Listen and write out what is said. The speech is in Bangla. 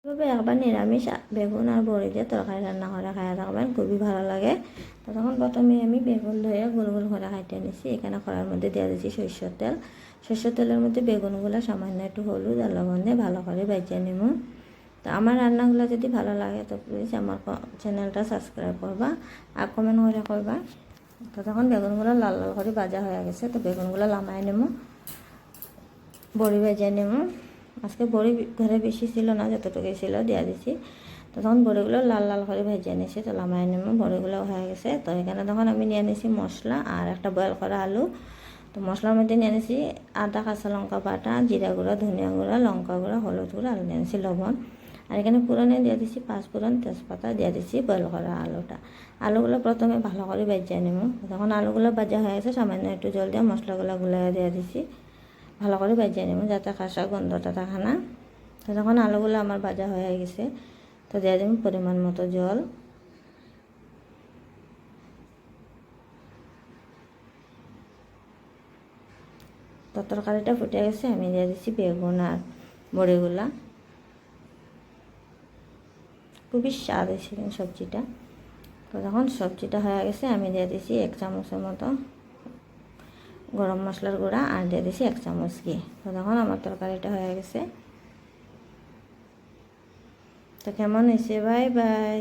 তবে একবার নিরামিষ বেগুন আর বড়ি দিয়ে তরকারি রান্না করে খাওয়া থাকবেন, খুবই ভালো লাগে। তো তখন প্রথমে আমি বেগুন ধুয়ে গোল গোল করে কাটে নিয়েছি। এখানে কড়াইয়ের মধ্যে দিয়ে দিয়েছি সরষের তেল। সরষের তেলের মধ্যে বেগুনগুলো সামান্য একটু হলুদ আর লবণ দিয়ে ভালো করে ভেজে নেব। তো আমার রান্নাগুলো যদি ভালো লাগে তো প্লিজ আমার চ্যানেলটা সাবস্ক্রাইব করবা আর কমেন্ট করে করবা। তো তখন বেগুনগুলো লাল লাল করে ভাজা হয়ে গেছে, তো বেগুনগুলো নামাই নেব, বড়ি ভেজে নেব। আজকে বড়ি ঘরে বেশি ছিল না, যতটুকুই ছিল দিয়ে দিছি। তো তখন বড়িগুলো লাল লাল করে ভেজে নিয়েছি, তো নামাই নেব। বড়িগুলো হয়ে গেছে। তো এখানে তখন আমি নিয়ে নিয়েছি মশলা আর একটা বয়েল করা আলু। তো মশলার মধ্যে নিয়ে নিয়েছি আদা, কাঁচা লঙ্কা বাটা, জিরা গুঁড়া, ধনিয়া গুঁড়া, লঙ্কা গুঁড়া, হলুদ গুঁড়া, আর নিয়ে নিয়েছি লবণ। আর এখানে পুরনে দিয়ে দিচ্ছি পাঁচফোড়ন, তেজপাতা, দিয়ে দিচ্ছি বয়েল করা আলুটা। আলুগুলো প্রথমে ভালো করে ভেজে নেব। তখন আলুগুলো ভাজা হয়ে গেছে, সামান্য একটু জল দিয়ে মশলাগুলো গুলিয়ে দিয়ে দিচ্ছি, ভালো করে ভেজে নেব যাতে কাঁচা গন্ধটা থাকে না। তো যখন আলুগুলো আমার ভাজা হয়ে গেছে, তো দিয়ে দেব পরিমাণ মতো জল। তো তরকারিটা ফুটে গেছে, আমি দিয়ে দিচ্ছি বেগুন আর বড়িগুলা। খুবই স্বাদ হয়েছে সবজিটা। তো যখন সবজিটা হয়ে গেছে, আমি দিয়ে দিচ্ছি 1 চামচের মতো গরম মশলার গুঁড়া আর দিয়ে দিচ্ছি 1 চামচ ঘি। তো তখন আমার তরকারিটা হয়ে গেছে। তো কেমন হয়েছে? Bye bye.